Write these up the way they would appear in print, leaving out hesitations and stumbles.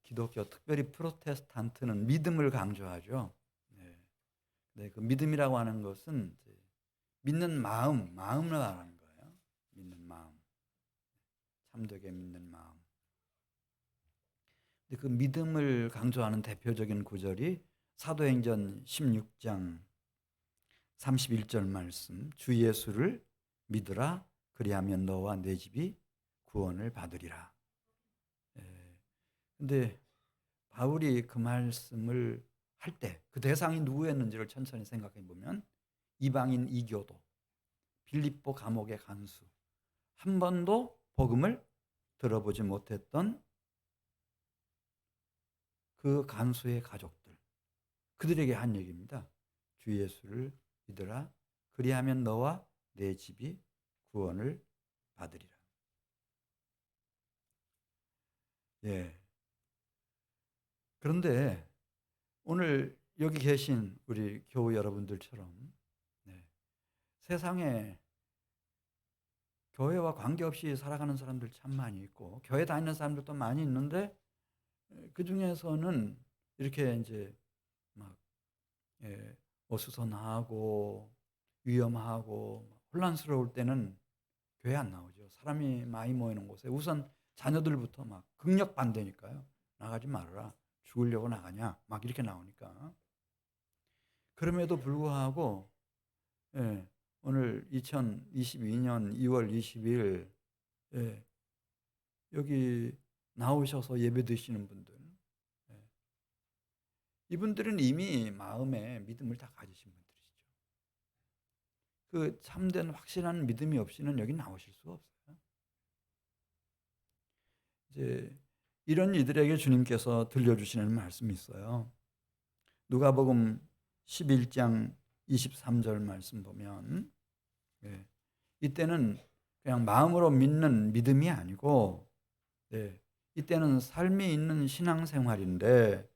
기독교, 특별히 프로테스탄트는 믿음을 강조하죠. 네. 네, 그 믿음이라고 하는 것은 이제 믿는 마음을 말하는 거예요. 믿는 마음, 참되게 믿는 마음. 근데 그 믿음을 강조하는 대표적인 구절이 사도행전 16장 31절 말씀, 주 예수를 믿으라, 그리하면 너와 내 집이 구원을 받으리라. 근데 바울이 그 말씀을 할 때 그 대상이 누구였는지를 천천히 생각해 보면 이방인 이교도, 빌립보 감옥의 간수, 한 번도 복음을 들어보지 못했던 그 간수의 가족들, 그들에게 한 얘기입니다. 주 예수를 믿으라, 그리하면 너와 내 집이 구원을 받으리라. 예. 그런데 오늘 여기 계신 우리 교우 여러분들처럼 세상에 교회와 관계없이 살아가는 사람들 참 많이 있고 교회 다니는 사람들도 많이 있는데 그 중에서는 이렇게 이제 막 어수선하고 위험하고 혼란스러울 때는 교회 안 나오죠. 사람이 많이 모이는 곳에 우선 자녀들부터 막 극력 반대니까요. 나가지 말아라. 죽으려고 나가냐? 막 이렇게 나오니까. 그럼에도 불구하고 오늘 2022년 2월 20일 여기 나오셔서 예배 드시는 분들, 이분들은 이미 마음에 믿음을 다 가지신 분들이시죠. 그 참된 확실한 믿음이 없이는 여기 나오실 수가 없어요. 이제 이런 이들에게 주님께서 들려주시는 말씀이 있어요. 누가복음 11장 23절 말씀 보면 이때는 그냥 마음으로 믿는 믿음이 아니고 이때는 삶이 있는 신앙생활인데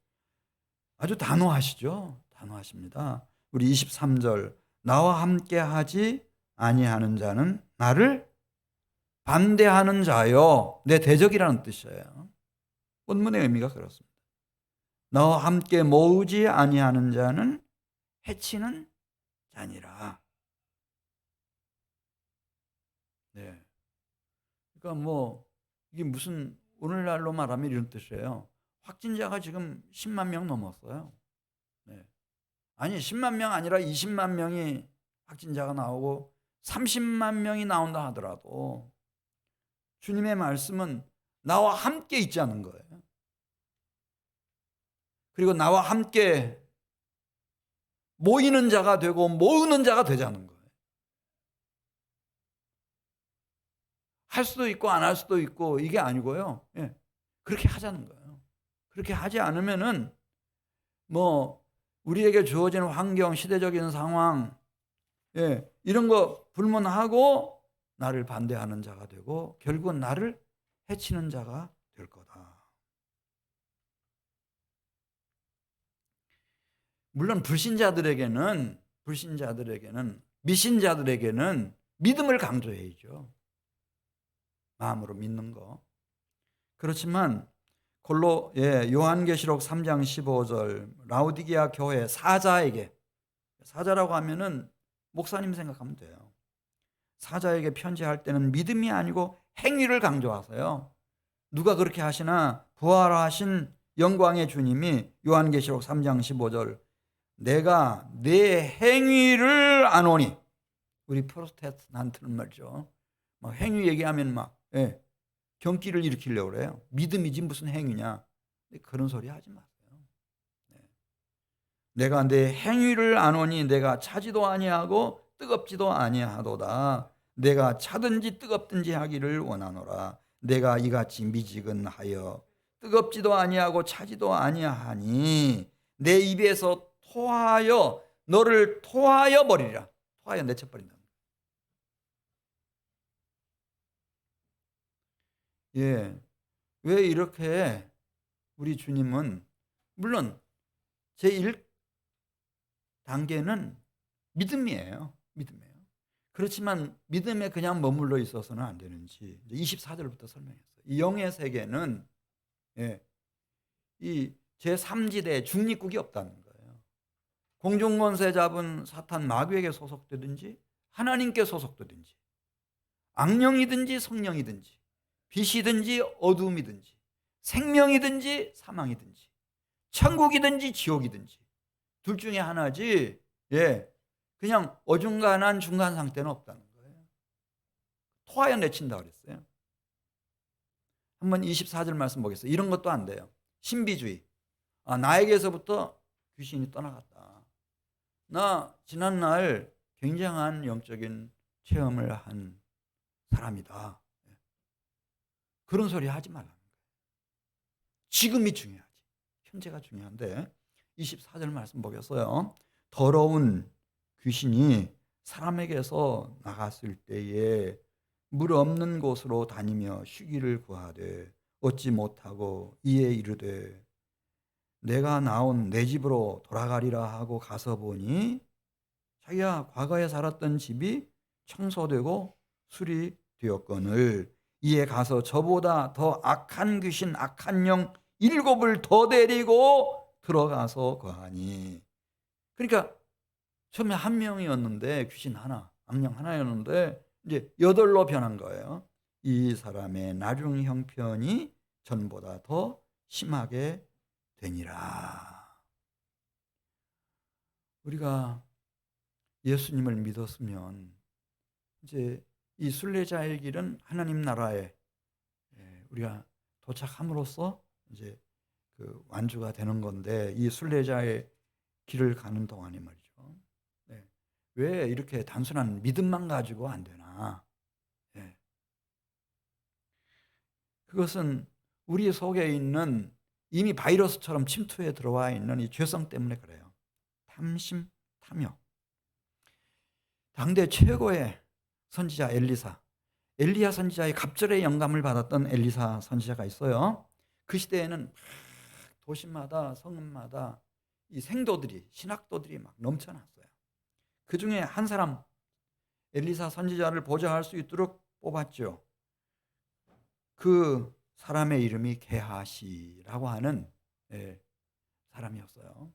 아주 단호하시죠. 단호하십니다. 우리 23절 나와 함께 하지 아니하는 자는 나를 반대하는 자요. 내 대적이라는 뜻이에요. 본문의 의미가 그렇습니다. 나와 함께 모으지 아니하는 자는 해치는 자니라. 네. 그러니까 뭐 이게 무슨 오늘날로 말하면 이런 뜻이에요. 확진자가 지금 10만 명 넘었어요. 네. 아니 10만 명 아니라 20만 명이 확진자가 나오고 30만 명이 나온다 하더라도 주님의 말씀은 나와 함께 있자는 거예요. 그리고 나와 함께 모이는 자가 되고 모으는 자가 되자는 거예요. 할 수도 있고 안 할 수도 있고 이게 아니고요. 그렇게 하자는 거예요. 그렇게 하지 않으면은 뭐 우리에게 주어진 환경, 시대적인 상황, 이런 거 불문하고 나를 반대하는 자가 되고 결국은 나를 해치는 자가 될 거다. 물론 불신자들에게는 미신자들에게는 믿음을 강조해야죠. 마음으로 믿는 거. 그렇지만 요한계시록 3장 15절 라오디게아 교회 사자라고 하면은 목사님 생각하면 돼요. 사자에게 편지할 때는 믿음이 아니고 행위를 강조하세요. 누가 그렇게 하시나 부활하신 영광의 주님이 요한계시록 3장 15절 내가 내 행위를 아노니, 우리 프로테스탄트는 말이죠. 막 행위 얘기하면 막 경기를 일으키려고 그래요. 믿음이지 무슨 행위냐. 그런 소리 하지 마세요. 내가 내 행위를 아노니 내가 차지도 아니하고 뜨겁지도 아니하도다. 내가 차든지 뜨겁든지 하기를 원하노라. 내가 이같이 미지근하여 뜨겁지도 아니하고 차지도 아니하니 내 입에서 토하여 너를 토하여 버리리라. 토하여 내쳐버린다. 왜 이렇게 우리 주님은 물론 제1단계는 믿음이에요. 그렇지만 믿음에 그냥 머물러 있어서는 안 되는지 24절부터 설명했어요. 이 영의 세계는 이 제3지대 중립국이 없다는 거예요. 공중권세 잡은 사탄 마귀에게 소속되든지 하나님께 소속되든지 악령이든지 성령이든지 빛이든지 어둠이든지 생명이든지 사망이든지 천국이든지 지옥이든지 둘 중에 하나지, 그냥 어중간한 중간 상태는 없다는 거예요. 토하여 내친다 그랬어요. 한번 24절 말씀 보겠어요. 이런 것도 안 돼요. 신비주의. 나에게서부터 귀신이 떠나갔다. 나 지난날 굉장한 영적인 체험을 한 사람이다. 그런 소리 하지 말라는 거예요. 지금이 중요하지. 현재가 중요한데 24절 말씀 보겠어요. 더러운 귀신이 사람에게서 나갔을 때에 물 없는 곳으로 다니며 쉬기를 구하되 얻지 못하고 이에 이르되 내가 나온 내 집으로 돌아가리라 하고 가서 보니 자기가 과거에 살았던 집이 청소되고 수리되었거늘 이에 가서 저보다 더 악한 귀신 악한 영 7을 더 데리고 들어가서 거하니. 그러니까 처음에 1명이었는데 귀신 하나, 악령 하나였는데 이제 8로 변한 거예요. 이 사람의 나중 형편이 전보다 더 심하게 되니라. 우리가 예수님을 믿었으면 이제 이 순례자의 길은 하나님 나라에 우리가 도착함으로써 이제 그 완주가 되는 건데, 이 순례자의 길을 가는 동안에 말이죠. 왜 이렇게 단순한 믿음만 가지고 안 되나? 그것은 우리 속에 있는 이미 바이러스처럼 침투해 들어와 있는 이 죄성 때문에 그래요. 탐심, 탐욕. 당대 최고의 선지자 엘리야 선지자의 갑절의 영감을 받았던 엘리사 선지자가 있어요. 그 시대에는 도시마다 성읍마다 이 생도들이, 신학도들이 막 넘쳐났어요. 그 중에 한 사람, 엘리사 선지자를 보좌할 수 있도록 뽑았죠. 그 사람의 이름이 게하시라고 하는 사람이었어요.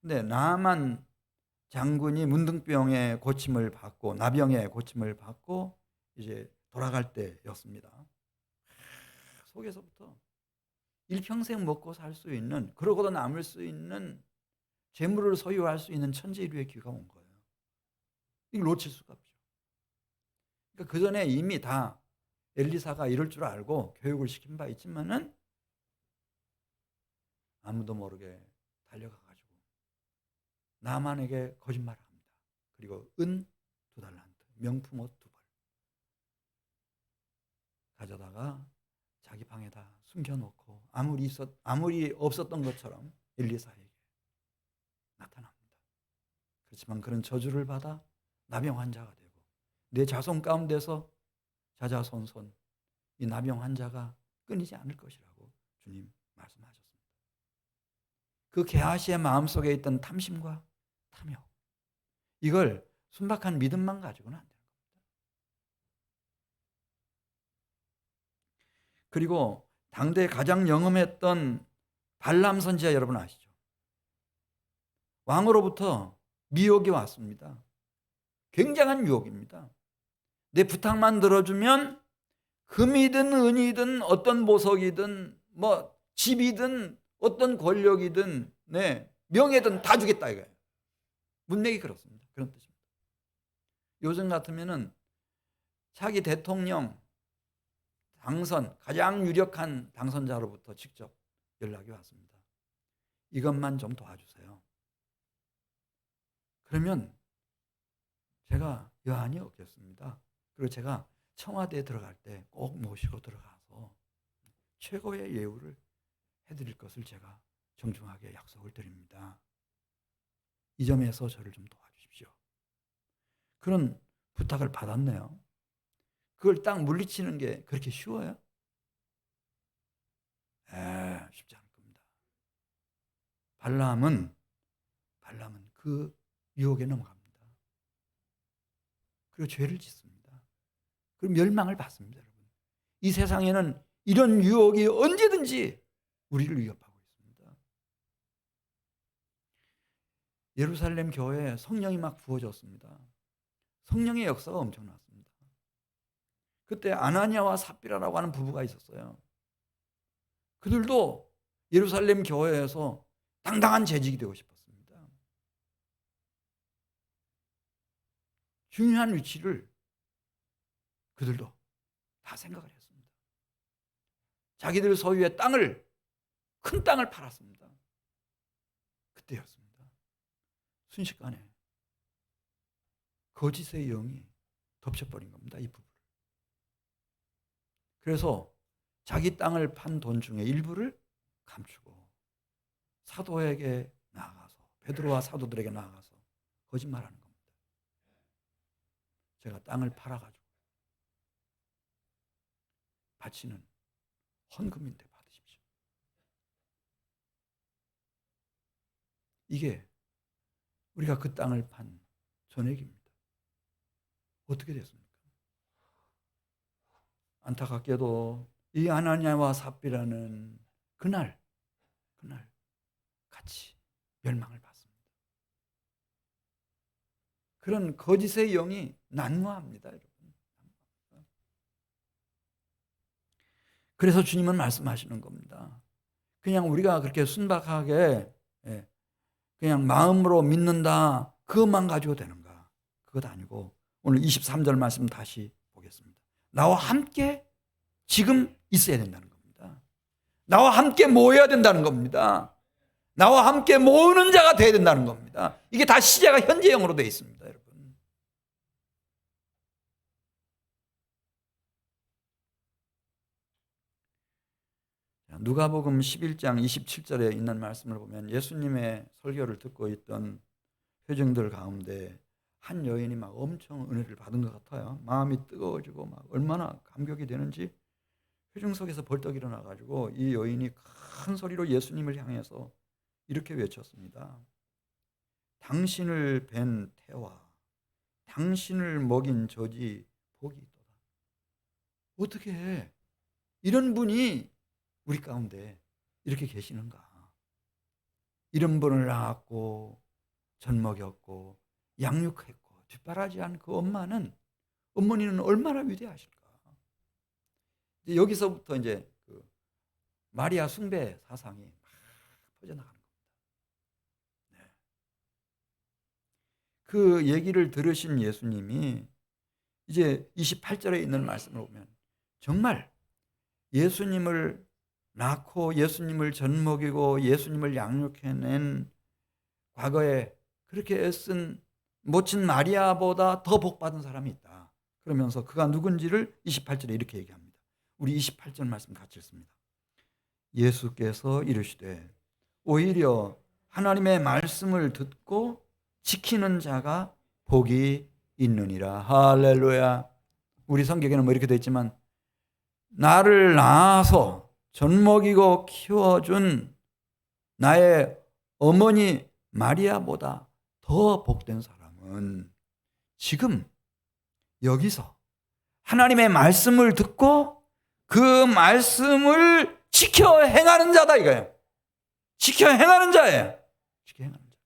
근데 나만 장군이 문둥병의 고침을 받고, 나병의 고침을 받고 이제 돌아갈 때였습니다. 속에서부터 일평생 먹고 살 수 있는, 그러고도 남을 수 있는 재물을 소유할 수 있는 천재일우의 기회가 온 거예요. 이걸 놓칠 수가 없죠. 그러니까 그 전에 이미 다 엘리사가 이럴 줄 알고 교육을 시킨 바 있지만은 아무도 모르게 달려가가지고 나만에게 거짓말을 합니다. 그리고 은 2달란트, 명품 옷 2벌 가져다가 자기 방에다 숨겨놓고 아무리 없었던 것처럼 엘리사에게 나타납니다. 그렇지만 그런 저주를 받아 나병 환자가 되고, 내 자손 가운데서 자자손손 이 나병 환자가 끊이지 않을 것이라고 주님 말씀하셨습니다. 그 게하시의 마음속에 있던 탐심과 탐욕, 이걸 순박한 믿음만 가지고는 안 되는 겁니다. 그리고 당대 가장 영험했던 발람 선지자 여러분 아시죠? 왕으로부터 미혹이 왔습니다. 굉장한 유혹입니다. 내 부탁만 들어주면 금이든 은이든 어떤 보석이든 뭐 집이든 어떤 권력이든 명예든 다 주겠다 이거예요. 문맥이 그렇습니다. 그런 뜻입니다. 요즘 같으면은 차기 대통령 당선 가장 유력한 당선자로부터 직접 연락이 왔습니다. 이것만 좀 도와주세요. 그러면 제가 여한이 없겠습니다. 그리고 제가 청와대에 들어갈 때 꼭 모시고 들어가서 최고의 예우를 해드릴 것을 제가 정중하게 약속을 드립니다. 이 점에서 저를 좀 도와주십시오. 그런 부탁을 받았네요. 그걸 딱 물리치는 게 그렇게 쉬워요? 쉽지 않을 겁니다. 발람은 그 유혹에 넘어갑니다. 그리고 죄를 짓습니다. 그리고 멸망을 받습니다. 여러분, 이 세상에는 이런 유혹이 언제든지 우리를 위협하고 있습니다. 예루살렘 교회에 성령이 막 부어졌습니다. 성령의 역사가 엄청났습니다. 그때 아나니아와 삽비라라고 하는 부부가 있었어요. 그들도 예루살렘 교회에서 당당한 재직이 되고 싶었습니다. 중요한 위치를 그들도 다 생각을 했습니다. 자기들 소유의 땅을, 큰 땅을 팔았습니다. 그때였습니다. 순식간에 거짓의 영이 덮쳐버린 겁니다. 이 부부를. 그래서 자기 땅을 판 돈 중에 일부를 감추고 사도에게 나아가서, 베드로와 사도들에게 나아가서 거짓말하는 겁니다. 제가 땅을 팔아가지고 바치는 헌금인데 받으십시오. 이게 우리가 그 땅을 판 전액입니다. 어떻게 됐습니까? 안타깝게도 이 아나니아와 삽비라는 그날 같이 멸망을 받습니다. 그런 거짓의 영이 난무합니다, 여러분. 그래서 주님은 말씀하시는 겁니다. 그냥 우리가 그렇게 순박하게 그냥 마음으로 믿는다, 그것만 가지고 되는가? 그것 아니고 오늘 23절 말씀 다시 보겠습니다. 나와 함께 지금 있어야 된다는 겁니다. 나와 함께 모여야 된다는 겁니다. 나와 함께 모으는 자가 되어야 된다는 겁니다. 이게 다 시제가 현재형으로 되어 있습니다, 여러분. 누가복음 11장 27절에 있는 말씀을 보면 예수님의 설교를 듣고 있던 회중들 가운데 한 여인이 막 엄청 은혜를 받은 것 같아요. 마음이 뜨거워지고 막 얼마나 감격이 되는지 회중 속에서 벌떡 일어나가지고 이 여인이 큰 소리로 예수님을 향해서 이렇게 외쳤습니다. 당신을 뵌 태와 당신을 먹인 젖이 복이 있도다. 어떻게 이런 분이 우리 가운데 이렇게 계시는가? 이런 분을 낳았고 젖 먹였고 양육했고 뒷바라지한 그 어머니는 얼마나 위대하실까? 여기서부터 이제 그 마리아 숭배 사상이 막 퍼져나가는 겁니다. 네. 그 얘기를 들으신 예수님이 이제 28절에 있는 말씀을 보면 정말 예수님을 낳고 예수님을 젖 먹이고 예수님을 양육해낸 과거에 그렇게 애쓴 모친 마리아보다 더 복받은 사람이 있다. 그러면서 그가 누군지를 28절에 이렇게 얘기합니다. 우리 28절 말씀 같이 읽습니다. 예수께서 이르시되 오히려 하나님의 말씀을 듣고 지키는 자가 복이 있느니라. 할렐루야. 우리 성경에는 뭐 이렇게 되어 있지만 나를 낳아서 젖 먹이고 키워준 나의 어머니 마리아보다 더 복된 사람은 지금 여기서 하나님의 말씀을 듣고 그 말씀을 지켜 행하는 자다 이거예요. 지켜 행하는 자예요. 지켜 행하는 자.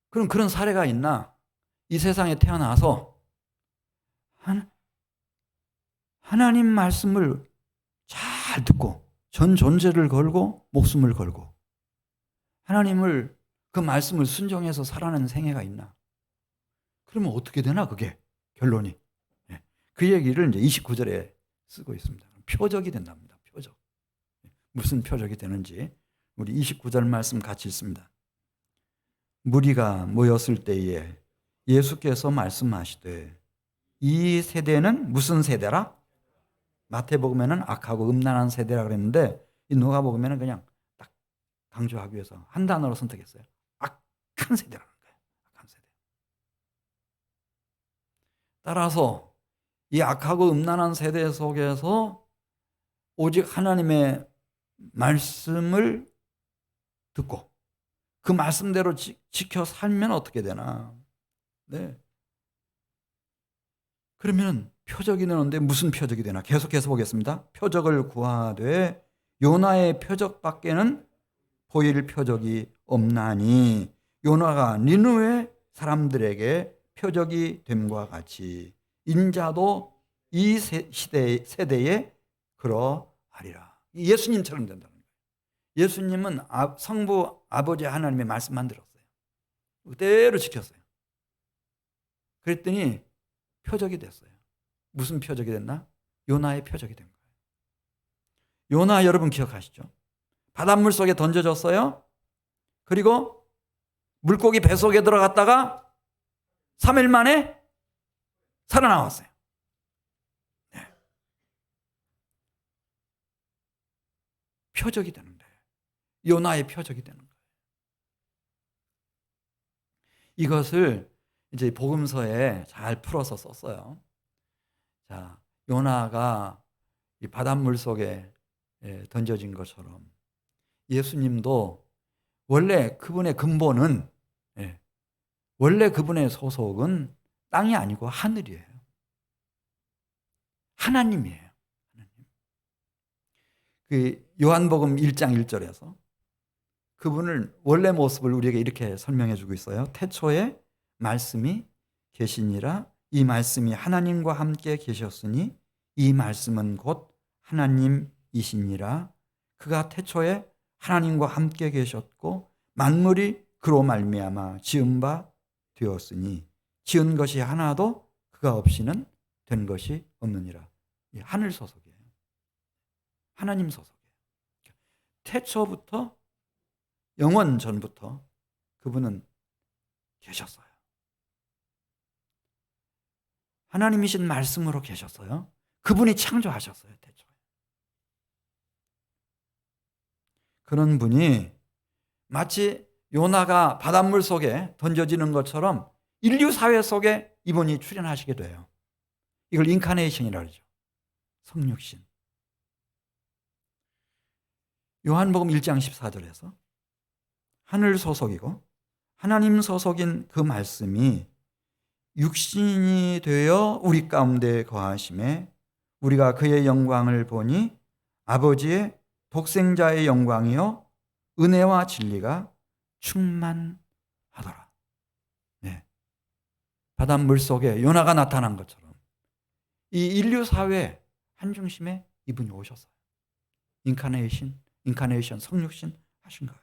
그럼 그런 사례가 있나? 이 세상에 태어나서 하나님 말씀을 잘 듣고 전 존재를 걸고 목숨을 걸고 하나님을 그 말씀을 순종해서 살아가는 생애가 있나? 그러면 어떻게 되나 그게 결론이. 그 얘기를 이제 29절에 쓰고 있습니다. 표적이 된답니다. 표적. 무슨 표적이 되는지 우리 29절 말씀 같이 읽습니다. 무리가 모였을 때에 예수께서 말씀하시되 이 세대는 무슨 세대라? 마태복음에는 악하고 음란한 세대라 그랬는데 이 누가복음에는 그냥 딱 강조하기 위해서 한 단어로 선택했어요. 악한 세대라는 거예요. 악한 세대. 따라서 이 악하고 음란한 세대 속에서 오직 하나님의 말씀을 듣고 그 말씀대로 지켜 살면 어떻게 되나? 네. 그러면 표적이 되는데 무슨 표적이 되나? 계속해서 보겠습니다. 표적을 구하되 요나의 표적밖에는 보일 표적이 없나니 요나가 니느웨 사람들에게 표적이 됨과 같이 인자도 이 세대에 그러하리라. 예수님처럼 된다는 거예요. 예수님은 성부 아버지 하나님의 말씀만 들었어요. 그대로 지켰어요. 그랬더니 표적이 됐어요. 무슨 표적이 됐나? 요나의 표적이 된 거예요. 요나 여러분 기억하시죠? 바닷물 속에 던져졌어요. 그리고 물고기 뱃속에 들어갔다가 3일 만에 살아나왔어요. 네. 표적이 되는데 요나의 표적이 되는 거예요. 이것을 이제 복음서에 잘 풀어서 썼어요. 자, 요나가 이 바닷물 속에 던져진 것처럼 예수님도 원래 그분의 근본은 원래 그분의 소속은 땅이 아니고 하늘이에요. 하나님이에요. 하나님. 그 요한복음 1장 1절에서 그분을 원래 모습을 우리에게 이렇게 설명해 주고 있어요. 태초에 말씀이 계시니라. 이 말씀이 하나님과 함께 계셨으니 이 말씀은 곧 하나님이시니라. 그가 태초에 하나님과 함께 계셨고 만물이 그로 말미암아 지은 바 되었으니 지은 것이 하나도 그가 없이는 된 것이 없느니라. 하늘 소속이에요. 하나님 소속이에요. 태초부터 영원 전부터 그분은 계셨어요. 하나님이신 말씀으로 계셨어요. 그분이 창조하셨어요. 태초에. 그런 분이 마치 요나가 바닷물 속에 던져지는 것처럼 인류 사회 속에 이분이 출현하시게 돼요. 이걸 인카네이션이라고 그러죠. 성육신. 요한복음 1장 14절에서 하늘 소속이고 하나님 소속인 그 말씀이 육신이 되어 우리 가운데 거하심에 우리가 그의 영광을 보니 아버지의 독생자의 영광이요 은혜와 진리가 충만하더라. 네. 바닷물 속에 요나가 나타난 것처럼 이 인류 사회 한중심에 이분이 오셨어요. 인카네이션 성육신 하신 거예요.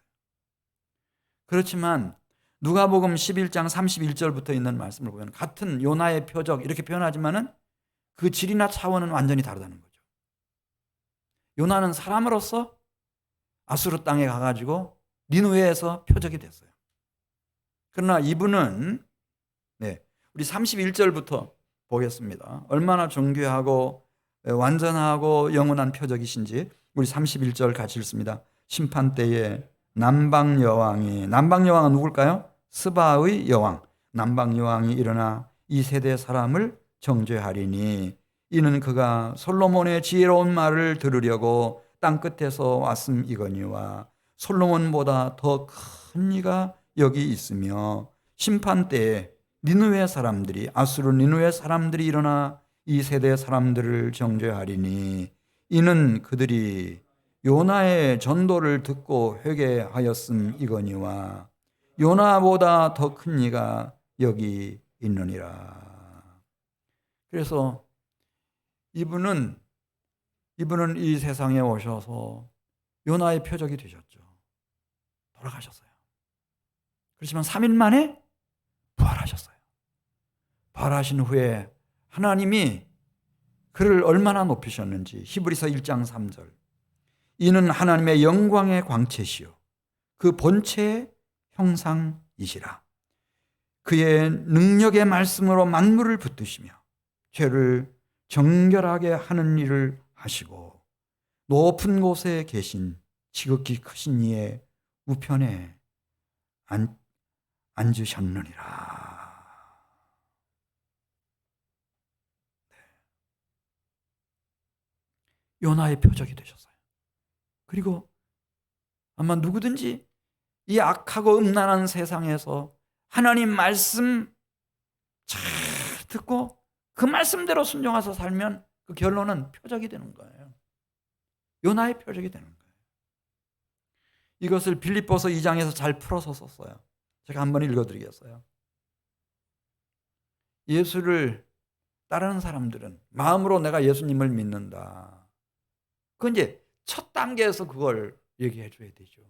그렇지만 누가복음 11장 31절부터 있는 말씀을 보면 같은 요나의 표적 이렇게 표현하지만은 그 질이나 차원은 완전히 다르다는 거죠. 요나는 사람으로서 아수르 땅에 가가지고 니느웨에서 표적이 됐어요. 그러나 이분은 우리 31절부터 보겠습니다. 얼마나 존귀하고 완전하고 영원한 표적이신지 우리 31절 같이 읽습니다. 심판 때에 남방 여왕은 누굴까요? 스바의 여왕. 남방 여왕이 일어나 이 세대 사람을 정죄하리니 이는 그가 솔로몬의 지혜로운 말을 들으려고 땅 끝에서 왔음이거니와 솔로몬보다 더 큰 이가 여기 있으며 심판 때에 아수르 니느웨 사람들이 일어나 이 세대 사람들을 정죄하리니 이는 그들이 요나의 전도를 듣고 회개하였음이거니와 요나보다 더 큰 이가 여기 있느니라. 그래서 이분은 이 세상에 오셔서 요나의 표적이 되셨죠. 돌아가셨어요. 그렇지만 3일 만에 부활하셨어요. 부활하신 후에 하나님이 그를 얼마나 높이셨는지 히브리서 1장 3절 이는 하나님의 영광의 광채시요 그 본체의 형상이시라. 그의 능력의 말씀으로 만물을 붙드시며 죄를 정결하게 하는 일을 하시고 높은 곳에 계신 지극히 크신 이의 우편에 앉으셨느니라. 요나의 표적이 되셨어요. 그리고 아마 누구든지 이 악하고 음란한 세상에서 하나님 말씀 잘 듣고 그 말씀대로 순종해서 살면 그 결론은 표적이 되는 거예요. 요나의 표적이 되는 거예요. 이것을 빌립보서 2장에서 잘 풀어서 썼어요. 제가 한번 읽어드리겠어요. 예수를 따르는 사람들은 마음으로 내가 예수님을 믿는다. 그건 이제 첫 단계에서 그걸 얘기해 줘야 되죠.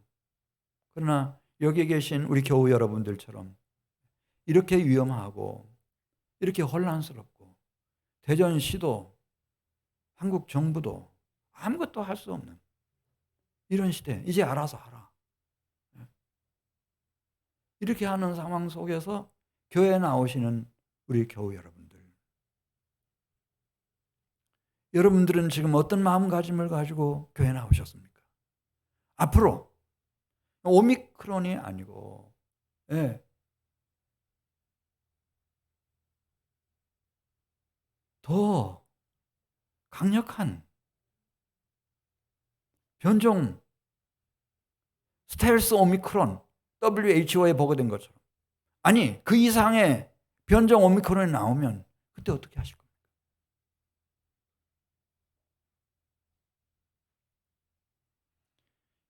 그러나 여기 계신 우리 교우 여러분들처럼 이렇게 위험하고 이렇게 혼란스럽고 대전시도 한국 정부도 아무것도 할 수 없는 이런 시대, 이제 알아서 하라. 이렇게 하는 상황 속에서 교회에 나오시는 우리 교우 여러분들은 지금 어떤 마음가짐을 가지고 교회에 나오셨습니까? 앞으로 오미크론이 아니고 더 강력한 변종 스텔스 오미크론 WHO에 보고된 것처럼 아니 그 이상의 변종 오미크론이 나오면 그때 어떻게 하실 겁니까?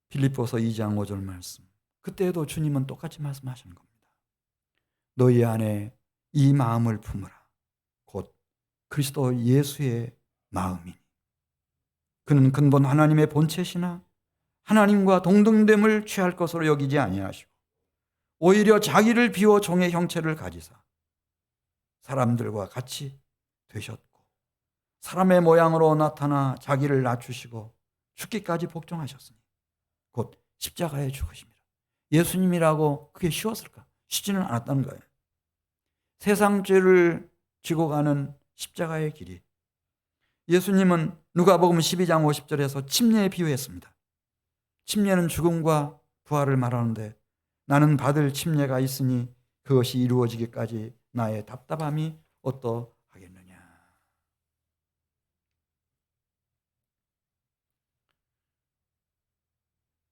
빌립보서 2장 5절 말씀. 그때에도 주님은 똑같이 말씀하시는 겁니다. 너희 안에 이 마음을 품으라. 곧 그리스도 예수의 마음이니. 그는 근본 하나님의 본체시나 하나님과 동등됨을 취할 것으로 여기지 아니하시고 오히려 자기를 비워 종의 형체를 가지사 사람들과 같이 되셨고 사람의 모양으로 나타나 자기를 낮추시고 죽기까지 복종하셨으니 곧 십자가에 죽으십니다. 예수님이라고 그게 쉬웠을까? 쉽지는 않았다는 거예요. 세상 죄를 지고 가는 십자가의 길이 예수님은 누가복음 12장 50절에서 침례에 비유했습니다. 침례는 죽음과 부활을 말하는데 나는 받을 침례가 있으니 그것이 이루어지기까지 나의 답답함이 어떠하겠느냐.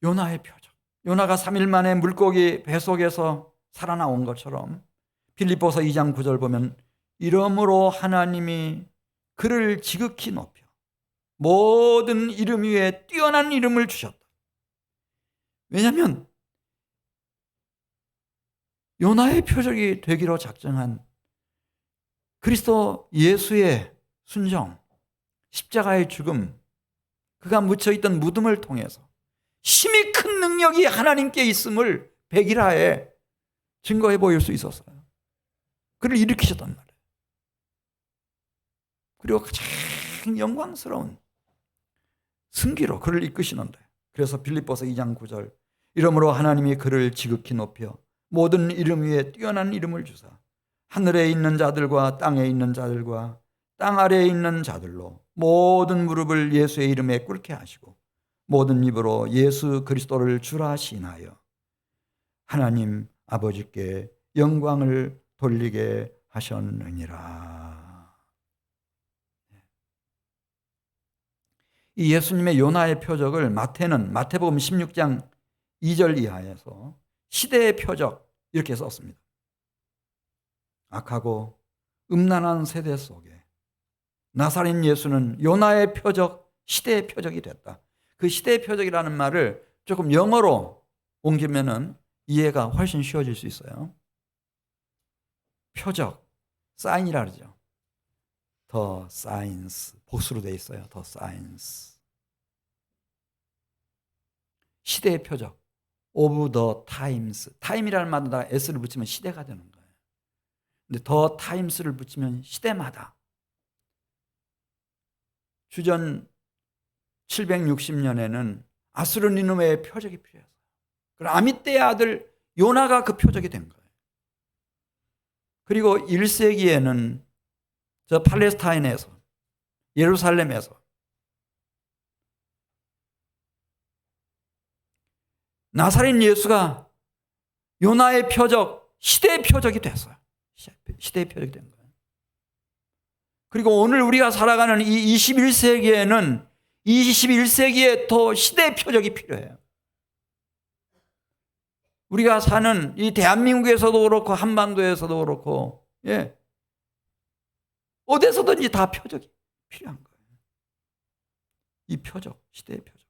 요나의 표적. 요나가 3일 만에 물고기 뱃속에서 살아나온 것처럼 빌립보서 2장 9절 보면 이러므로 하나님이 그를 지극히 높여 모든 이름 위에 뛰어난 이름을 주셨다. 왜냐하면 요나의 표적이 되기로 작정한 그리스도 예수의 순종, 십자가의 죽음, 그가 묻혀있던 무덤을 통해서 힘이 큰 능력이 하나님께 있음을 백일하에 증거해 보일 수 있었어요. 그를 일으키셨단 말이에요. 그리고 가장 영광스러운 승기로 그를 이끄시는데 그래서 빌립보서 2장 9절 이러므로 하나님이 그를 지극히 높여 모든 이름 위에 뛰어난 이름을 주사 하늘에 있는 자들과 땅에 있는 자들과 땅 아래에 있는 자들로 모든 무릎을 예수의 이름에 꿇게 하시고 모든 입으로 예수 그리스도를 주라 시인하여 하나님 아버지께 영광을 돌리게 하셨느니라. 이 예수님의 요나의 표적을 마태복음 16장 2절 이하에서 시대의 표적 이렇게 썼습니다. 악하고 음란한 세대 속에 나사렛 예수는 요나의 표적, 시대의 표적이 됐다. 그 시대의 표적이라는 말을 조금 영어로 옮기면은 이해가 훨씬 쉬워질 수 있어요. 표적, 사인이라 그러죠. 더 사인스, 복수로 되어 있어요. 더 사인스. 시대의 표적, 오브 더 타임스. 타임이라는 말에다가 s를 붙이면 시대가 되는 거예요. 근데 더 타임스를 붙이면 시대마다. 주전 760년에는 아수르 니느웨의 표적이 필요했어요. 그리고 아미떼의 아들 요나가 그 표적이 된 거예요. 그리고 1세기에는 저 팔레스타인에서 예루살렘에서 나사렛 예수가 요나의 표적, 시대의 표적이 됐어요. 시대의 표적이 된 거예요. 그리고 오늘 우리가 살아가는 이 21세기에는 21세기에 더 시대의 표적이 필요해요. 우리가 사는 이 대한민국에서도 그렇고 한반도에서도 그렇고 어디서든지 다 표적이 필요한 거예요. 이 표적, 시대의 표적.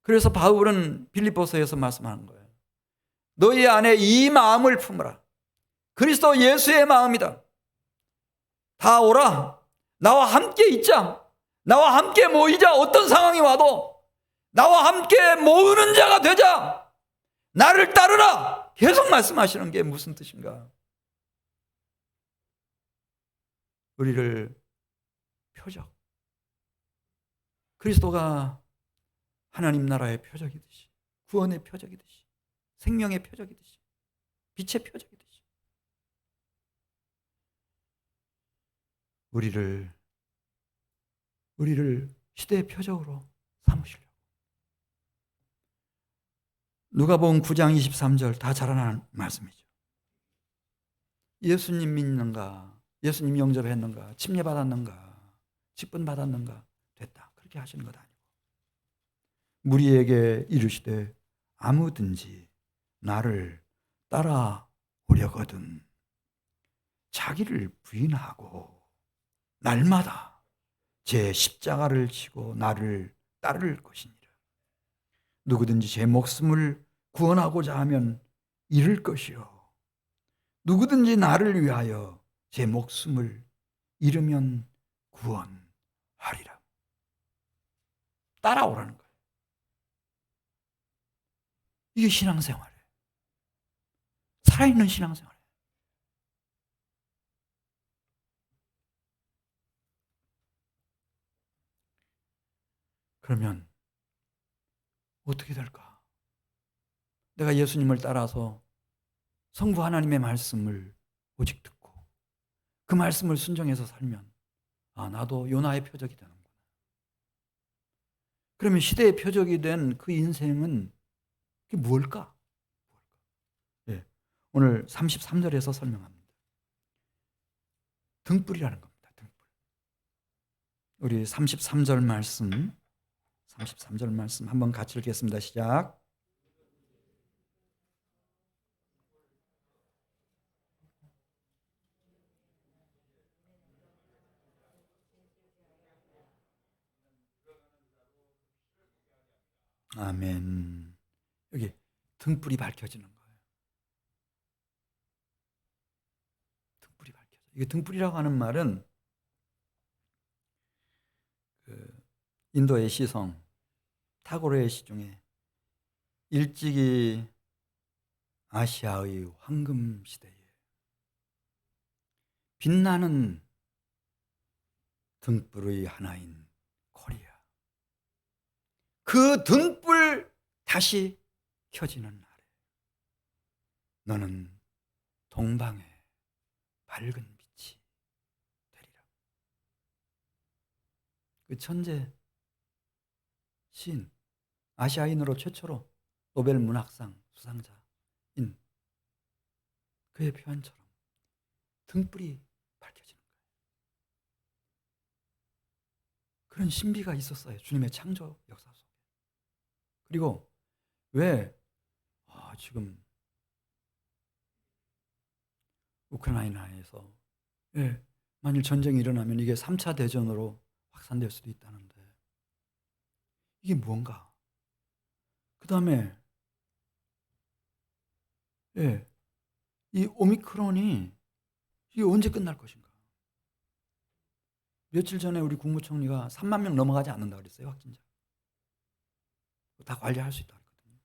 그래서 바울은 빌립보서에서 말씀하는 거예요. 너희 안에 이 마음을 품으라. 그리스도 예수의 마음이다. 다 오라. 나와 함께 있자. 나와 함께 모이자. 어떤 상황이 와도 나와 함께 모으는 자가 되자. 나를 따르라. 계속 말씀하시는 게 무슨 뜻인가? 우리를 표적, 그리스도가 하나님 나라의 표적이듯이, 구원의 표적이듯이, 생명의 표적이듯이, 빛의 표적이듯이 우리를 시대의 표적으로 삼으시려고. 누가복음 9장 23절 다 자라나는 말씀이죠. 예수님 믿는가? 예수님 영접했는가? 침례받았는가? 직분받았는가? 됐다. 그렇게 하시는 것 아니고 무리에게 이르시되 아무든지 나를 따라오려거든 자기를 부인하고 날마다 제 십자가를 지고 나를 따를 것이니라. 누구든지 제 목숨을 구원하고자 하면 잃을 것이요 누구든지 나를 위하여 제 목숨을 잃으면 구원하리라. 따라오라는 거예요. 이게 신앙생활이에요. 살아있는 신앙생활이에요. 그러면 어떻게 될까? 내가 예수님을 따라서 성부 하나님의 말씀을 오직 듣고 그 말씀을 순종해서 살면 나도 요나의 표적이 되는구나. 그러면 시대의 표적이 된 그 인생은 그게 뭘까? 네, 오늘 33절에서 설명합니다. 등불이라는 겁니다. 등불. 우리 33절 말씀 한번 같이 읽겠습니다. 시작. 아멘. 여기 등불이 밝혀지는 거예요. 등불이 밝혀져. 이게 등불이라고 하는 말은 인도의 시성, 타고르의 시 중에 일찍이 아시아의 황금 시대에 빛나는 등불의 하나인 코리아. 그 등불 다시 켜지는 날에 너는 동방의 밝은 빛이 되리라. 그 천재 시인, 아시아인으로 최초로 노벨 문학상 수상자인 그의 표현처럼 등불이 밝혀지는 거예요. 그런 신비가 있었어요. 주님의 창조 역사 속에. 그리고 왜 지금 우크라이나에서 만일 전쟁이 일어나면 이게 3차 대전으로 확산될 수도 있다는데 이게 뭔가? 그 다음에 이 오미크론이 이게 언제 끝날 것인가? 며칠 전에 우리 국무총리가 3만 명 넘어가지 않는다 그랬어요. 확진자. 다 관리할 수 있다 그랬거든요.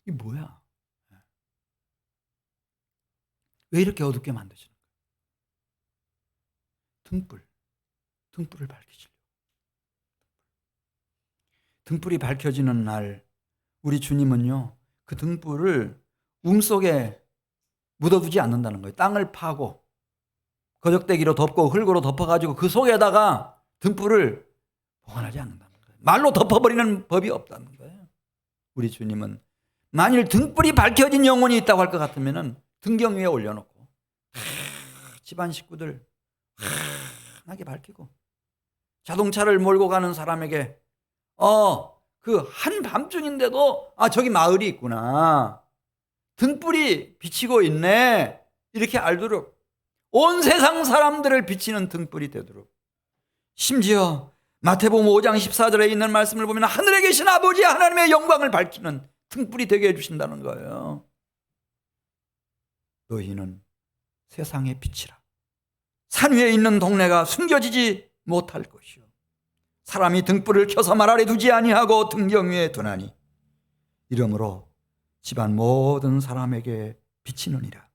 이게 뭐야? 왜 이렇게 어둡게 만드시는 거예요? 등불을 밝히시려고. 등불이 밝혀지는 날 우리 주님은요 그 등불을 속에 묻어두지 않는다는 거예요. 땅을 파고 거적대기로 덮고 흙으로 덮어가지고 그 속에다가 등불을 보관하지 않는다는 거예요. 말로 덮어버리는 법이 없다는 거예요. 우리 주님은 만일 등불이 밝혀진 영혼이 있다고 할 것 같으면 등경 위에 올려놓고 집안 식구들 환하게 밝히고 자동차를 몰고 가는 사람에게 그 한밤중인데도 저기 마을이 있구나. 등불이 비치고 있네. 이렇게 알도록 온 세상 사람들을 비치는 등불이 되도록, 심지어 마태복음 5장 14절에 있는 말씀을 보면 하늘에 계신 아버지 하나님의 영광을 밝히는 등불이 되게 해주신다는 거예요. 너희는 세상의 빛이라. 산 위에 있는 동네가 숨겨지지 못할 것이요, 사람이 등불을 켜서 말 아래 두지 아니하고 등경 위에 두나니 이러므로 집안 모든 사람에게 비치느니라.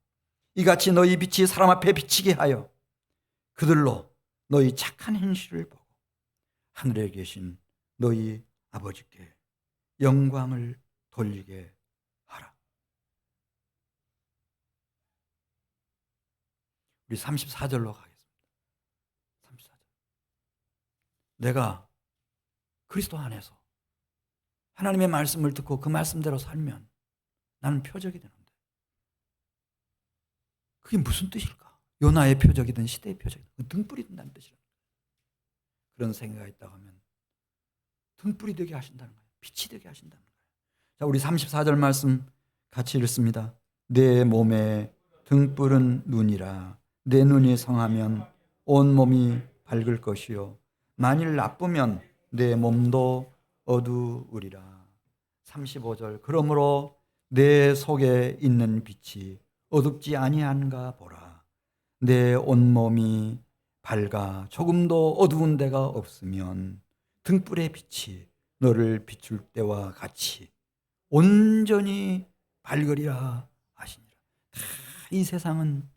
이같이 너희 빛이 사람 앞에 비치게 하여 그들로 너희 착한 행실을 보고 하늘에 계신 너희 아버지께 영광을 돌리게 하라. 우리 34절로 가겠습니다. 34절. 내가 그리스도 안에서 하나님의 말씀을 듣고 그 말씀대로 살면 나는 표적이 되는데, 그게 무슨 뜻일까? 요나의 표적이든 시대의 표적이든 등불이 된다는 뜻이라. 그런 생각이 있다고 하면 등불이 되게 하신다는 거예요. 빛이 되게 하신다는 거예요. 자, 우리 34절 말씀 같이 읽습니다. 내 몸에 등불은 눈이라. 내 눈이 성하면 온 몸이 밝을 것이요 만일 나쁘면 내 몸도 어두우리라. 35절. 그러므로 내 속에 있는 빛이 어둡지 아니한가 보라. 내 온몸이 밝아 조금도 어두운 데가 없으면 등불의 빛이 너를 비출 때와 같이 온전히 밝으리라 하시니라. 이 세상은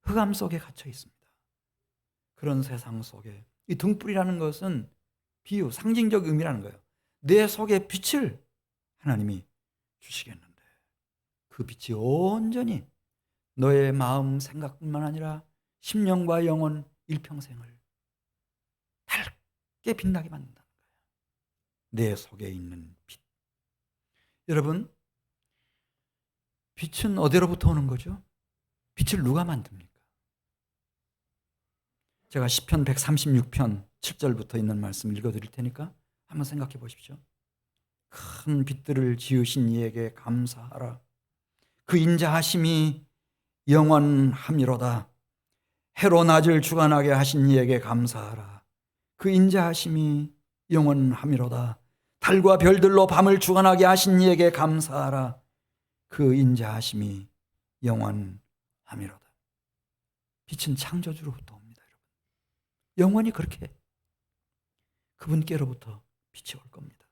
흑암 속에 갇혀 있습니다. 그런 세상 속에 이 등불이라는 것은 비유, 상징적 의미라는 거예요. 내 속에 빛을 하나님이 주시겠는데 그 빛이 온전히 너의 마음, 생각뿐만 아니라 심령과 영혼 일평생을 밝게 빛나게 만든다는 거예요. 내 속에 있는 빛. 여러분, 빛은 어디로부터 오는 거죠? 빛을 누가 만듭니까? 제가 시편 136편 7절부터 있는 말씀 읽어드릴 테니까 한번 생각해 보십시오. 큰 빛들을 지으신 이에게 감사하라. 그 인자하심이 영원함이로다. 해로 낮을 주관하게 하신 이에게 감사하라. 그 인자하심이 영원함이로다. 달과 별들로 밤을 주관하게 하신 이에게 감사하라. 그 인자하심이 영원함이로다. 빛은 창조주로부터 옵니다, 여러분. 영원히 그렇게 그분께로부터 빛이 올 겁니다.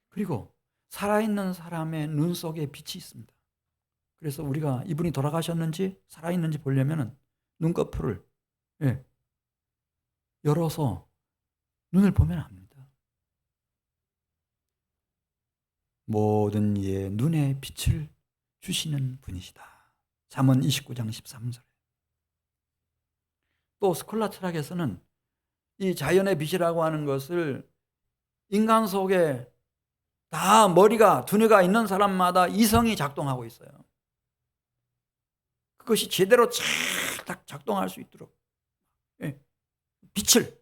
그리고 살아있는 사람의 눈 속에 빛이 있습니다. 그래서 우리가 이분이 돌아가셨는지 살아있는지 보려면 눈꺼풀을 열어서 눈을 보면 압니다. 모든 이의 눈에 빛을 주시는 분이시다. 잠언 29장 13절에. 또 스콜라 철학에서는 이 자연의 빛이라고 하는 것을 인간 속에 다 머리가, 두뇌가 있는 사람마다 이성이 작동하고 있어요. 그것이 제대로 쫙 작동할 수 있도록 빛을,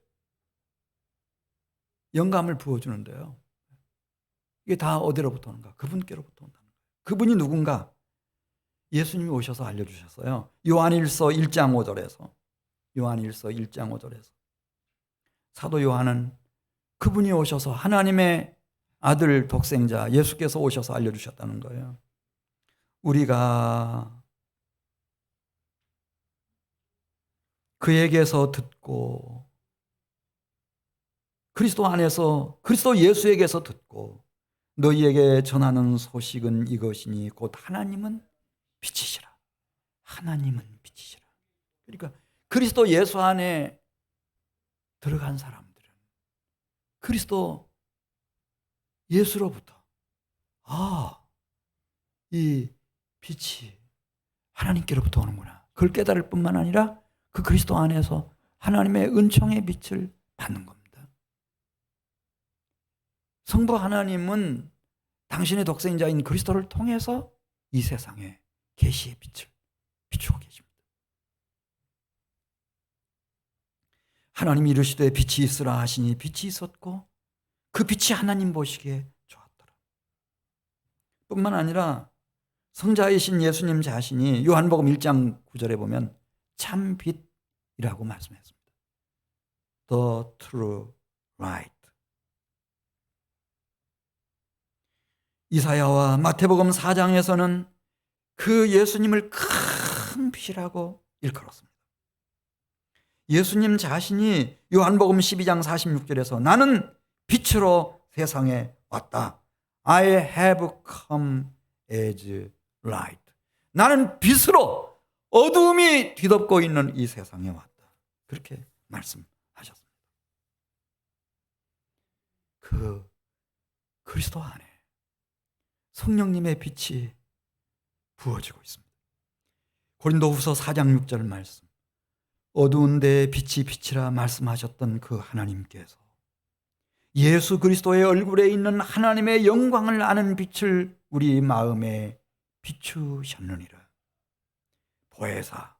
영감을 부어주는데요. 이게 다 어디로부터 오는가? 그분께로부터 온다는 거예요. 그분이 누군가? 예수님이 오셔서 알려주셨어요. 요한일서 1장 5절에서. 요한일서 1장 5절에서. 사도 요한은 그분이 오셔서 하나님의 아들 독생자 예수께서 오셔서 알려주셨다는 거예요. 우리가 그에게서 듣고 그리스도 안에서 그리스도 예수에게서 듣고 너희에게 전하는 소식은 이것이니 곧 하나님은 빛이시라. 하나님은 빛이시라. 그러니까 그리스도 예수 안에 들어간 사람들은 그리스도 예수로부터 이 빛이 하나님께로부터 오는구나. 그걸 깨달을 뿐만 아니라 그 그리스도 안에서 하나님의 은총의 빛을 받는 겁니다. 성부 하나님은 당신의 독생자인 그리스도를 통해서 이 세상에 계시의 빛을 비추고 계십니다. 하나님이 이르시되 빛이 있으라 하시니 빛이 있었고 그 빛이 하나님 보시기에 좋았더라. 뿐만 아니라 성자이신 예수님 자신이 요한복음 1장 9절에 보면 참 빛이라고 말씀했습니다. The true light. 이사야와 마태복음 4장에서는 그 예수님을 큰 빛이라고 일컬었습니다. 예수님 자신이 요한복음 12장 46절에서 나는 빛으로 세상에 왔다. I have come as light. 나는 빛으로 어두움이 뒤덮고 있는 이 세상에 왔다. 그렇게 말씀하셨습니다. 그 그리스도 안에 성령님의 빛이 부어지고 있습니다. 고린도후서 4장 6절 말씀. 어두운 데에 빛이 빛이라 말씀하셨던 그 하나님께서 예수 그리스도의 얼굴에 있는 하나님의 영광을 아는 빛을 우리 마음에 비추셨느니라. 보혜사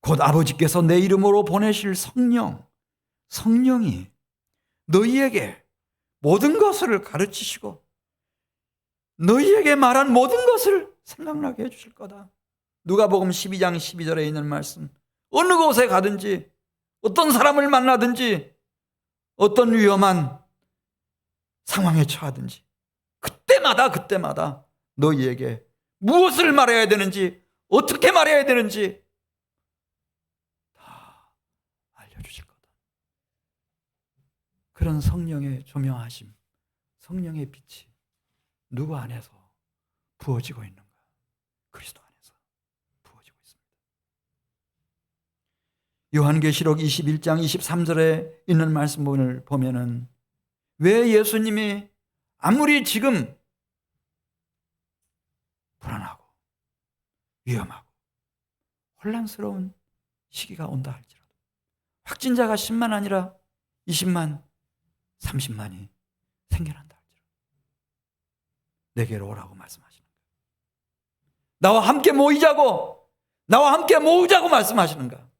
곧 아버지께서 내 이름으로 보내실 성령이 너희에게 모든 것을 가르치시고 너희에게 말한 모든 것을 생각나게 해주실 거다. 누가복음 12장 12절에 있는 말씀. 어느 곳에 가든지 어떤 사람을 만나든지 어떤 위험한 상황에 처하든지 그때마다 너희에게 무엇을 말해야 되는지 어떻게 말해야 되는지 다 알려주실 거다. 그런 성령의 조명하심, 성령의 빛이 누구 안에서 부어지고 있는가? 그리스도 안에서 부어지고 있습니다. 요한계시록 21장 23절에 있는 말씀을 보면은 왜 예수님이 아무리 지금 불안하고 위험하고 혼란스러운 시기가 온다 할지라도 확진자가 10만 아니라 20만, 30만이 생겨난다 할지라도 내게로 오라고 말씀하시는 거예요. 나와 함께 모으자고 말씀하시는가?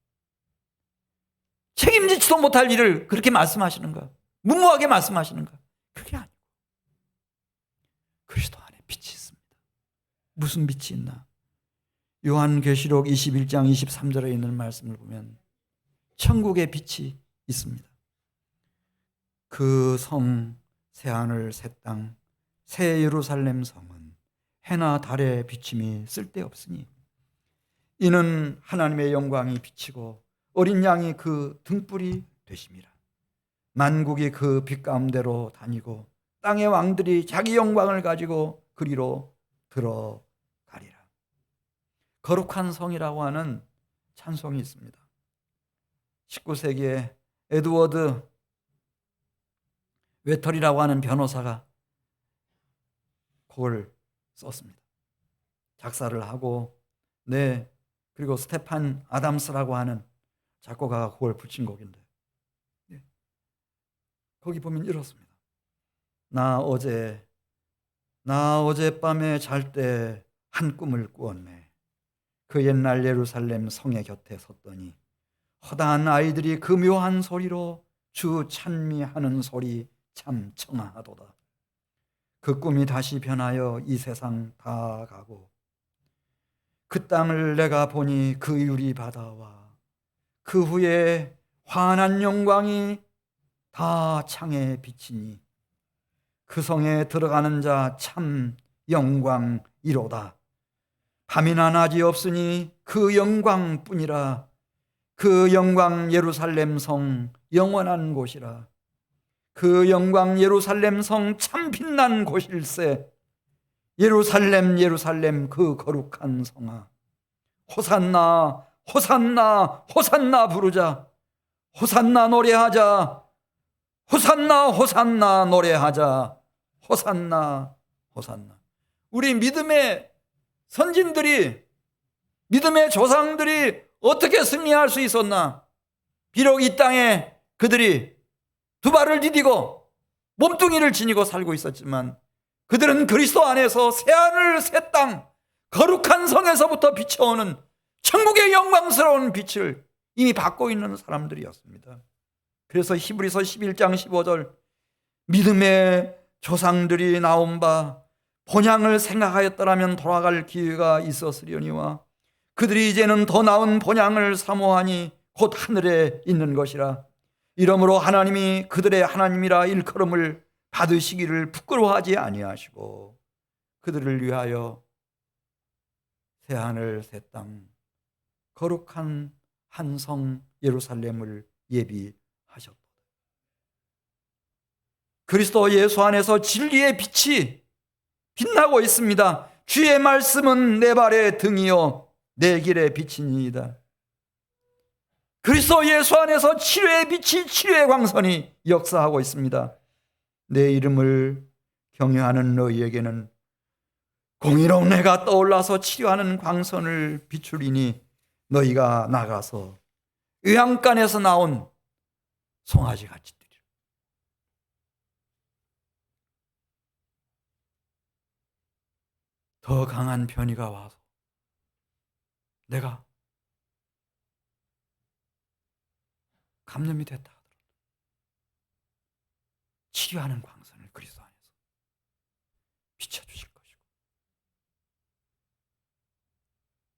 책임지지도 못할 일을 그렇게 말씀하시는가? 무모하게 말씀하시는가? 그게 아니고 그리스도 안에 빛이 있습니다. 무슨 빛이 있나? 요한계시록 21장 23절에 있는 말씀을 보면 천국의 빛이 있습니다. 그 성, 새하늘, 새 땅, 새 예루살렘 성은 해나 달의 비침이 쓸데없으니 이는 하나님의 영광이 비치고 어린 양이 그 등불이 되심이라. 만국이 그 빛 가운데로 다니고 땅의 왕들이 자기 영광을 가지고 그리로 들어가리라. 거룩한 성이라고 하는 찬송이 있습니다. 19세기에 에드워드 웨털이라고 하는 변호사가 그걸 썼습니다. 작사를 하고 그리고 스테판 아담스라고 하는 작곡가가 그걸 붙인 곡인데 거기 보면 이렇습니다. 나 어젯밤에 잘 때 한 꿈을 꾸었네. 그 옛날 예루살렘 성의 곁에 섰더니 허다한 아이들이 그 묘한 소리로 주 찬미하는 소리 참 청아하도다. 그 꿈이 다시 변하여 이 세상 다 가고 그 땅을 내가 보니 그 유리 바다와 그 후에 환한 영광이 다 창에 비치니 그 성에 들어가는 자 참 영광이로다. 밤이나 낮이 없으니 그 영광뿐이라. 그 영광 예루살렘 성 영원한 곳이라. 그 영광 예루살렘 성 참 빛난 곳일세. 예루살렘 예루살렘 그 거룩한 성아, 호산나 호산나 호산나 부르자. 호산나 노래하자. 호산나 호산나 노래하자. 호산나 호산나. 우리 믿음의 선진들이, 믿음의 조상들이 어떻게 승리할 수 있었나? 비록 이 땅에 그들이 두 발을 디디고 몸뚱이를 지니고 살고 있었지만 그들은 그리스도 안에서 새하늘 새 땅 거룩한 성에서부터 비춰오는 천국의 영광스러운 빛을 이미 받고 있는 사람들이었습니다. 그래서 히브리서 11장 15절 믿음의 조상들이 나온 바 본향을 생각하였더라면 돌아갈 기회가 있었으려니와 그들이 이제는 더 나은 본향을 사모하니 곧 하늘에 있는 것이라. 이러므로 하나님이 그들의 하나님이라 일컬음을 받으시기를 부끄러워하지 아니하시고 그들을 위하여 새하늘 새 땅 거룩한 한 성 예루살렘을 예비하셨다. 그리스도 예수 안에서 진리의 빛이 빛나고 있습니다. 주의 말씀은 내 발의 등이요 내 길의 빛이니이다. 그리스도 예수 안에서 치료의 빛이, 치료의 광선이 역사하고 있습니다. 내 이름을 경외하는 너희에게는 공의로운 해가 떠올라서 치료하는 광선을 비추리니 너희가 나가서 외양간에서 나온 송아지 같이 되리라. 더 강한 변이가 와서 내가 감염이 됐다 하더라도 치료하는 광선을 그리스도 안에서 비춰주실 것이고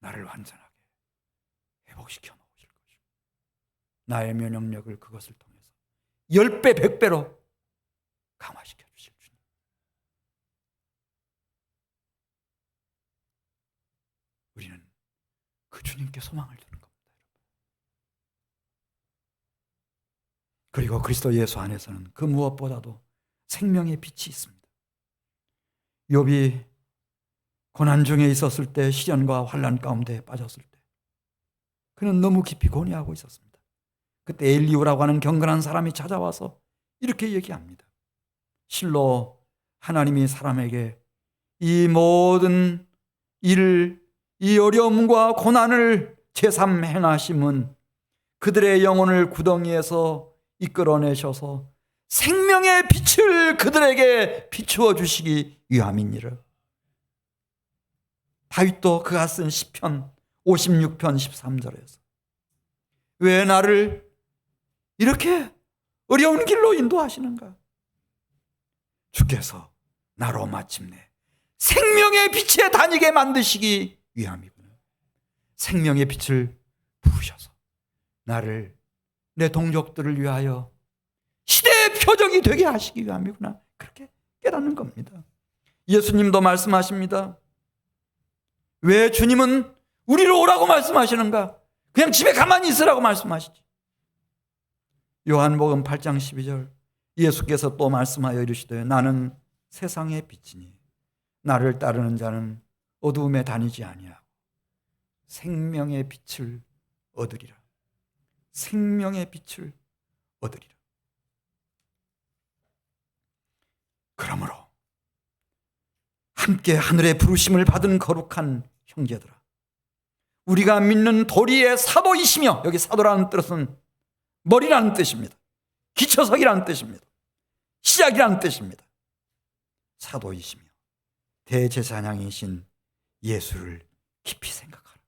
나를 완전하게 회복시켜 놓으실 것이고 나의 면역력을 그것을 통해서 10배, 100배로 강화시켜 주실 주님. 우리는 그 주님께 소망을 두는 겁니다. 그리고 그리스도 예수 안에서는 그 무엇보다도 생명의 빛이 있습니다. 욥이 고난 중에 있었을 때, 시련과 환난 가운데 빠졌을 때 그는 너무 깊이 고뇌하고 있었습니다. 그때 엘리후라고 하는 경건한 사람이 찾아와서 이렇게 얘기합니다. 실로 하나님이 사람에게 이 모든 일을, 이 어려움과 고난을 제삼 행하심은 그들의 영혼을 구덩이에서 이끌어내셔서 생명의 빛을 그들에게 비추어 주시기 위함이니라. 다윗도 그가 쓴 시편 56편 13절에서 왜 나를 이렇게 어려운 길로 인도하시는가? 주께서 나로 마침내 생명의 빛에 다니게 만드시기 위함이구나. 생명의 빛을 부으셔서 나를, 내 동족들을 위하여 시대의 표적이 되게 하시기 위함이구나. 그렇게 깨닫는 겁니다. 예수님도 말씀하십니다. 왜 주님은 우리로 오라고 말씀하시는가? 그냥 집에 가만히 있으라고 말씀하시지. 요한복음 8장 12절 예수께서 또 말씀하여 이르시되 나는 세상의 빛이니 나를 따르는 자는 어두움에 다니지 아니하고 생명의 빛을 얻으리라. 생명의 빛을 얻으리라. 그러므로 함께 하늘의 부르심을 받은 거룩한 형제들아, 우리가 믿는 도리의 사도이시며, 여기 사도라는 뜻은 머리라는 뜻입니다. 기초석이라는 뜻입니다. 시작이라는 뜻입니다. 사도이시며 대제사장이신 예수를 깊이 생각하라.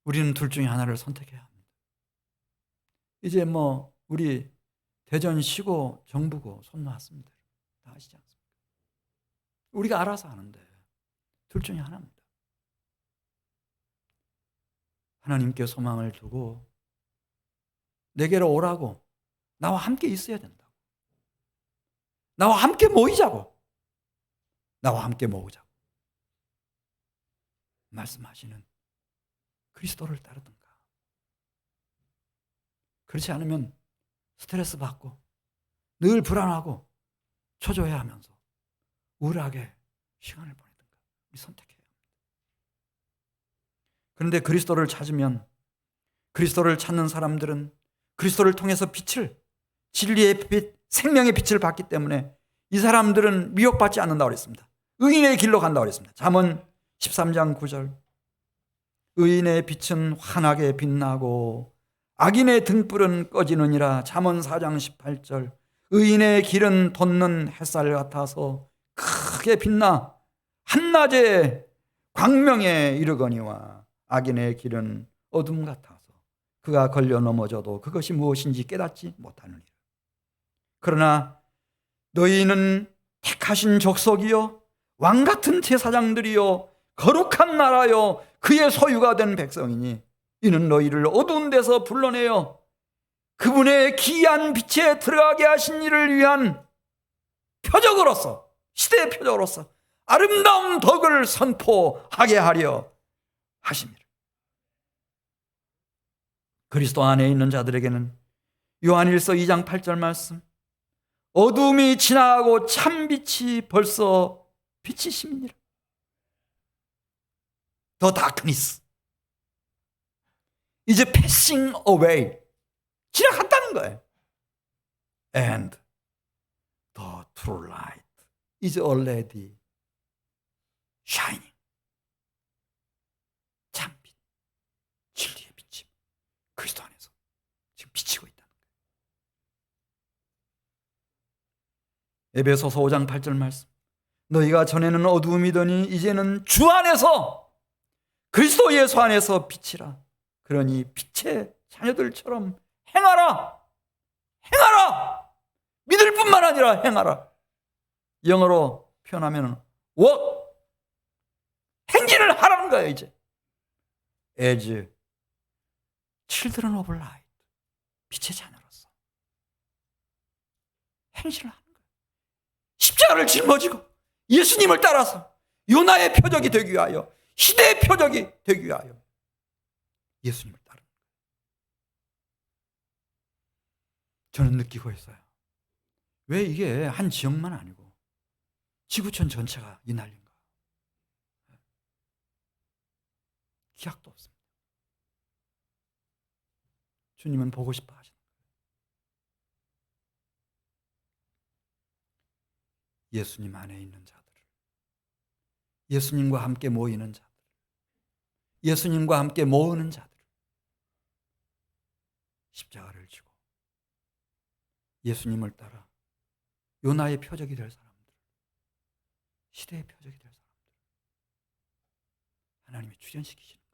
우리는 둘 중에 하나를 선택해야 합니다. 이제 우리 대전 시고 정부고 손 놨습니다. 다 아시지 않습니까? 우리가 알아서 하는데 둘 중에 하나입니다. 하나님께 소망을 두고 내게로 오라고, 나와 함께 있어야 된다고, 나와 함께 모이자고, 나와 함께 모으자고 말씀하시는 그리스도를 따르든가, 그렇지 않으면 스트레스 받고 늘 불안하고 초조해하면서 우울하게 시간을 보내든가, 우리 선택해야 합니다. 그런데 그리스도를 찾으면, 그리스도를 찾는 사람들은 그리스도를 통해서 빛을, 진리의 빛, 생명의 빛을 받기 때문에 이 사람들은 미혹받지 않는다고 그랬습니다. 의인의 길로 간다고 그랬습니다. 잠언 13장 9절 의인의 빛은 환하게 빛나고 악인의 등불은 꺼지느니라. 잠언 4장 18절 의인의 길은 돋는 햇살 같아서 크게 빛나 한낮에 광명에 이르거니와 악인의 길은 어둠 같아서 그가 걸려 넘어져도 그것이 무엇인지 깨닫지 못하느니라. 그러나 너희는 택하신 족속이요 왕같은 제사장들이요 거룩한 나라요 그의 소유가 된 백성이니 이는 너희를 어두운 데서 불러내어 그분의 기이한 빛에 들어가게 하신 이를 위한 표적으로서, 시대의 표적으로서 아름다운 덕을 선포하게 하려 하십니다. 그리스도 안에 있는 자들에게는 요한일서 2장 8절 말씀, 어둠이 지나가고 참빛이 벌써 비치심이니라. The darkness is passing away. 지나갔다는 거예요. And the true light is already shining. 참빛, 진리의 빛이 그리스도 안에서 지금 비치고 있다는 거예요. 에베소서 5장 8절 말씀, 너희가 전에는 어두움이더니 이제는 주 안에서 그리스도 예수 안에서 빛이라. 그러니 빛의 자녀들처럼 행하라. 행하라. 믿을 뿐만 아니라 행하라. 영어로 표현하면 work, 행진을 하라는 거예요. 이제 as children of light, 빛의 자녀로서 행진을 하는 거예요. 십자가를 짊어지고 예수님을 따라서 요나의 표적이 되기 위하여, 시대의 표적이 되기 위하여 예수님을 따르는 거예요. 저는 느끼고 있어요. 왜 이게 한 지역만 아니고 지구촌 전체가 이 난리인가? 기약도 없습니다. 주님은 보고 싶어 하시는 거예요. 예수님 안에 있는 자들을, 예수님과 함께 모이는 자들, 예수님과 함께 모으는 자들, 십자가를 지고 예수님을 따라 요나의 표적이 될 사람들, 시대의 표적이 될 사람들, 하나님이 출현시키시는 거예요.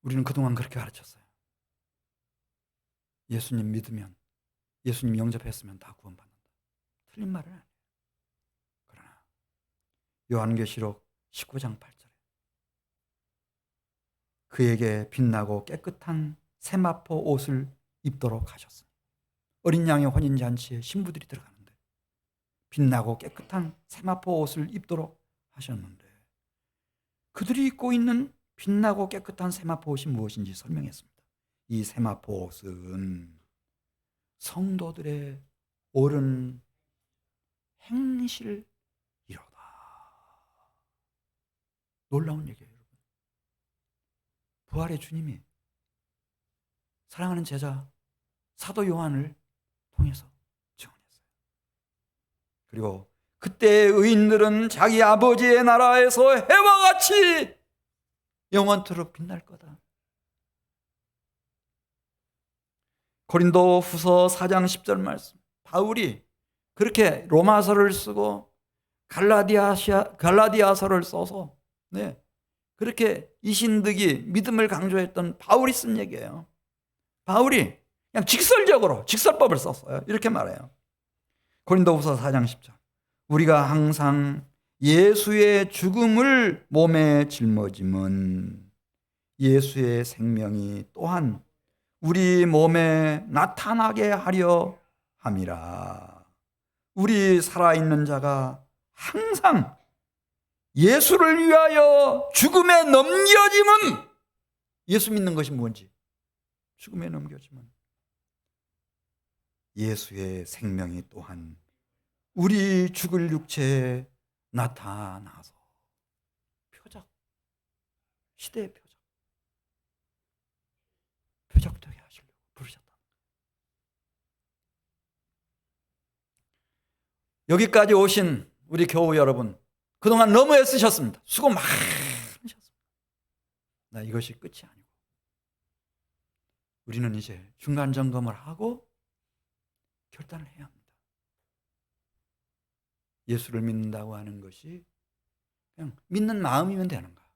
우리는 그동안 그렇게 가르쳤어요. 예수님 믿으면, 예수님 영접했으면 다 구원받는다. 틀린 말은 아니에요. 그러나 요한계시록 19장 8절에 그에게 빛나고 깨끗한 세마포 옷을 입도록 하셨습니다. 어린 양의 혼인잔치에 신부들이 들어가는데 빛나고 깨끗한 세마포 옷을 입도록 하셨는데, 그들이 입고 있는 빛나고 깨끗한 세마포 옷이 무엇인지 설명했습니다. 이 세마포 옷은 성도들의 옳은 행실이로다. 놀라운 얘기예요, 여러분. 부활의 주님이 사랑하는 제자 사도 요한을 통해서 증언했어요. 그리고 그때의 의인들은 자기 아버지의 나라에서 해와 같이 영원토록 빛날 거다. 고린도 후서 4장 10절 말씀, 바울이 그렇게 로마서를 쓰고 갈라디아서를 써서 그렇게 이신득이 믿음을 강조했던 바울이 쓴 얘기예요. 바울이 그냥 직설적으로 직설법을 썼어요. 이렇게 말해요. 고린도후서 4장 10절, 우리가 항상 예수의 죽음을 몸에 짊어짐은 예수의 생명이 또한 우리 몸에 나타나게 하려 함이라. 우리 살아있는 자가 항상 예수를 위하여 죽음에 넘겨짐은, 예수 믿는 것이 뭔지, 죽음에 넘겨짐은 예수의 생명이 또한 우리 죽을 육체에 나타나서, 표적, 시대의 표적되게 하시려고 부르셨다. 여기까지 오신 우리 교우 여러분, 그동안 너무 애쓰셨습니다. 수고 많으셨습니다. 나 이것이 끝이 아니고 우리는 이제 중간 점검을 하고 결단을 해야 합니다. 예수를 믿는다고 하는 것이 그냥 믿는 마음이면 되는가?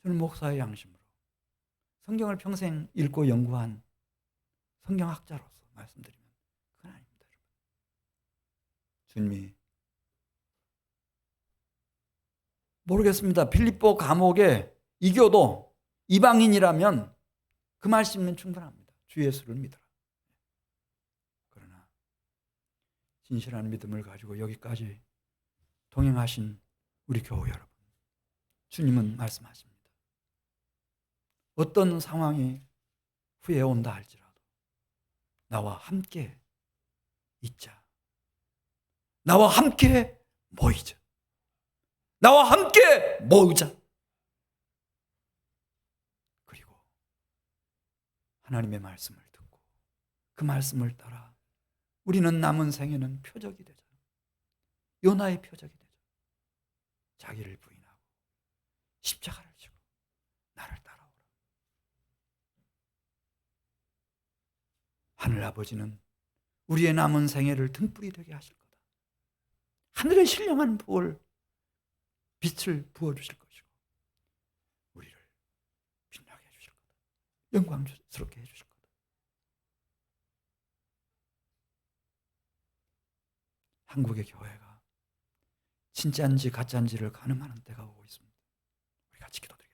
저는 목사의 양심으로 성경을 평생 읽고 연구한 성경학자로서 말씀드리면 그건 아닙니다. 주님이 모르겠습니다. 빌립보 감옥에 이겨도 이방인이라면 그 말씀은 충분합니다. 주 예수를 믿어라. 그러나 진실한 믿음을 가지고 여기까지 동행하신 우리 교우 여러분, 주님은 말씀하십니다. 어떤 상황이 후에 온다 할지라도 나와 함께 있자. 나와 함께 모이자. 나와 함께 모으자. 그리고 하나님의 말씀을 듣고 그 말씀을 따라 우리는 남은 생에는 표적이 되자. 요나의 표적이 되자. 자기를 부인하고 십자가를 지고 나를 따라오라. 하늘아버지는 우리의 남은 생애를 등불이 되게 하실 거다. 하늘의 신령한 빛을 부어주실 것이고 우리를 빛나게 해주실 거다. 영광스럽게 해주실 거다. 한국의 교회가 진짜인지 가짜인지를 가늠하는 때가 오고 있습니다. 우리 같이 기도드립니다.